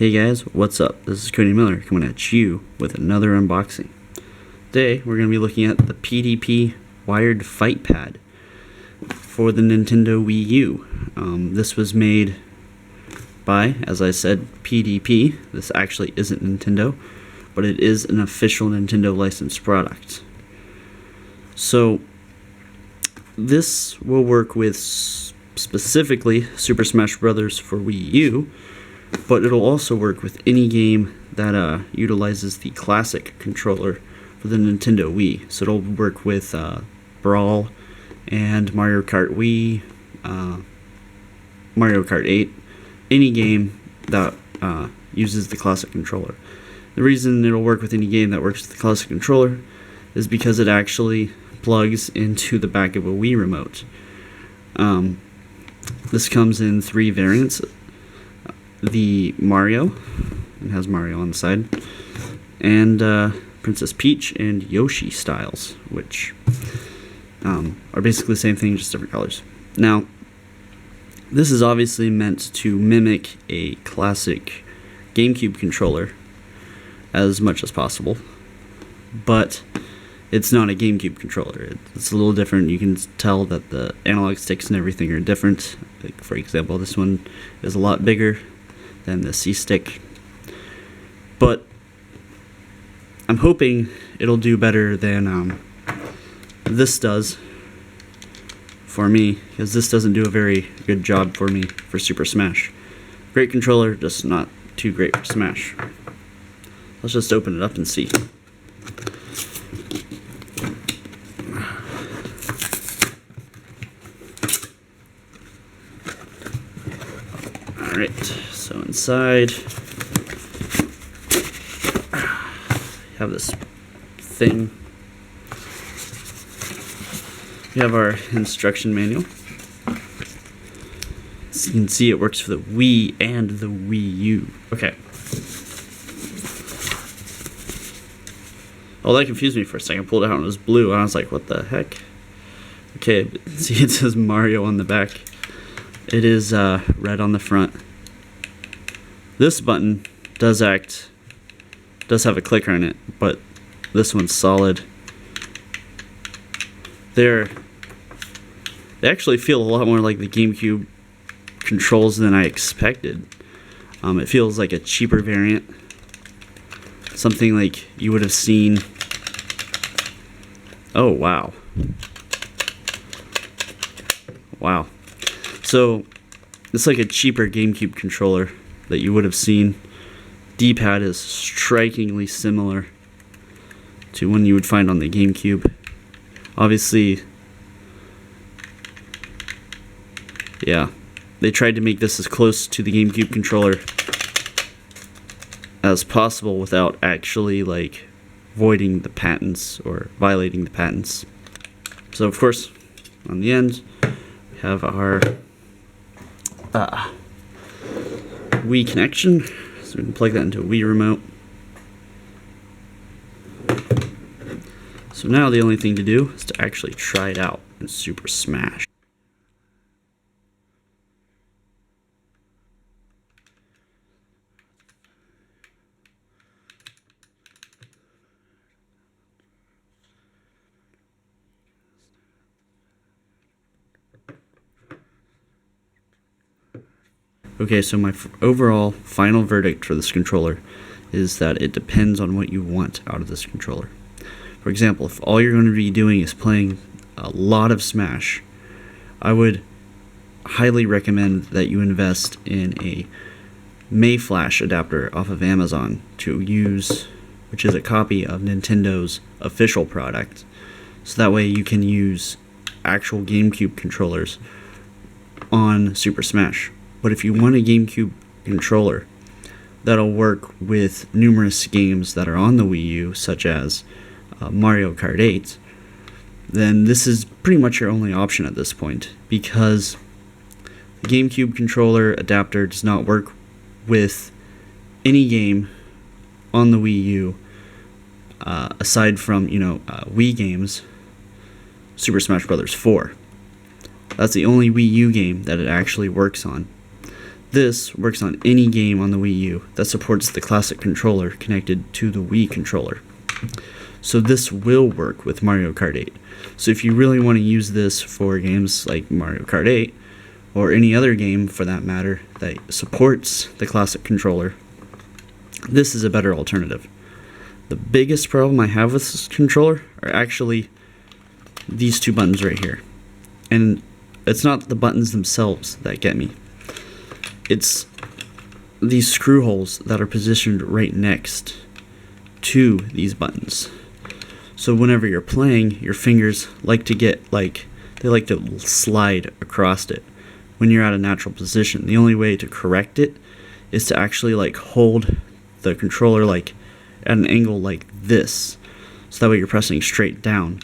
Hey guys, what's up? This is Cody Miller coming at you with another unboxing. Today we're going to be looking at the PDP wired fight pad for the Nintendo Wii U. This was made by, as I said, PDP. This actually isn't Nintendo, but it is an official Nintendo licensed product. So this will work with specifically Super Smash Brawl for Wii U, but it'll also work with any game that utilizes the classic controller for the Nintendo Wii. So it'll work with Brawl and Mario Kart Wii, Mario Kart 8, any game that uses the classic controller. The reason it'll work with any game that works with the classic controller is because it actually plugs into the back of a Wii remote. This comes in 3 variants. The Mario, it has Mario on the side, and Princess Peach and Yoshi styles, which are basically the same thing, just different colors. Now, this is obviously meant to mimic a classic GameCube controller as much as possible, but it's not a GameCube controller. It's a little different. You can tell that the analog sticks and everything are different. Like, for example, this one is a lot bigger than the C-stick, but I'm hoping it'll do better than this does for me, because this doesn't do a very good job for me for Super Smash. Great controller, just not too great for Smash. Let's just open it up and see. Alright, so inside you have this thing. We have our instruction manual. So you can see it works for the Wii and the Wii U. Okay. Oh, that confused me for a second. I pulled it out and it was blue, and I was like, what the heck? Okay, but see, it says Mario on the back. It is red on the front. This button does have a clicker in it, but this one's solid. They actually feel a lot more like the GameCube controls than I expected. It feels like a cheaper variant, something like you would have seen. Oh wow! Wow. So it's like a cheaper GameCube controller that you would have seen. D-pad is strikingly similar to one you would find on the GameCube. Obviously, yeah, they tried to make this as close to the GameCube controller as possible without actually like voiding the patents or violating the patents. So of course, on the end, we have our Wii connection, so we can plug that into a Wii remote. So now the only thing to do is to actually try it out in Super Smash. Okay, so my overall final verdict for this controller is that it depends on what you want out of this controller. For example, if all you're going to be doing is playing a lot of Smash, I would highly recommend that you invest in a Mayflash adapter off of Amazon to use, which is a copy of Nintendo's official product, so that way you can use actual GameCube controllers on Super Smash. But if you want a GameCube controller that'll work with numerous games that are on the Wii U, such as Mario Kart 8, then this is pretty much your only option at this point, because the GameCube controller adapter does not work with any game on the Wii U aside from, Wii games, Super Smash Bros. 4. That's the only Wii U game that it actually works on. This works on any game on the Wii U that supports the classic controller connected to the Wii controller. So this will work with Mario Kart 8. So if you really want to use this for games like Mario Kart 8, or any other game for that matter that supports the classic controller, this is a better alternative. The biggest problem I have with this controller are actually these two buttons right here. And it's not the buttons themselves that get me. It's these screw holes that are positioned right next to these buttons. So whenever you're playing, your fingers like to they like to slide across it when you're at a natural position. The only way to correct it is to actually hold the controller at an angle like this, so that way you're pressing straight down.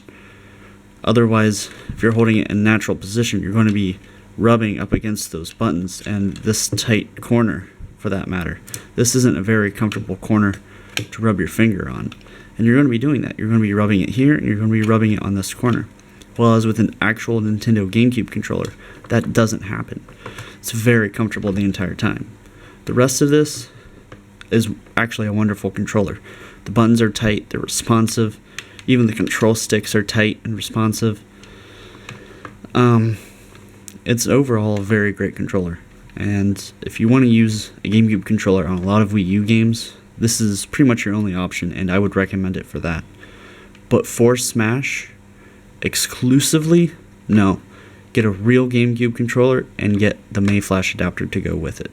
Otherwise, if you're holding it in a natural position, you're going to be rubbing up against those buttons and this tight corner for that matter. This isn't a very comfortable corner to rub your finger on. And you're going to be doing that. You're going to be rubbing it here, and you're going to be rubbing it on this corner. Whereas with an actual Nintendo GameCube controller, that doesn't happen. It's very comfortable the entire time. The rest of this is actually a wonderful controller. The buttons are tight, they're responsive. Even the control sticks are tight and responsive. It's overall a very great controller. And if you want to use a GameCube controller on a lot of Wii U games, this is pretty much your only option, and I would recommend it for that. But for Smash, exclusively, no. Get a real GameCube controller and get the Mayflash adapter to go with it.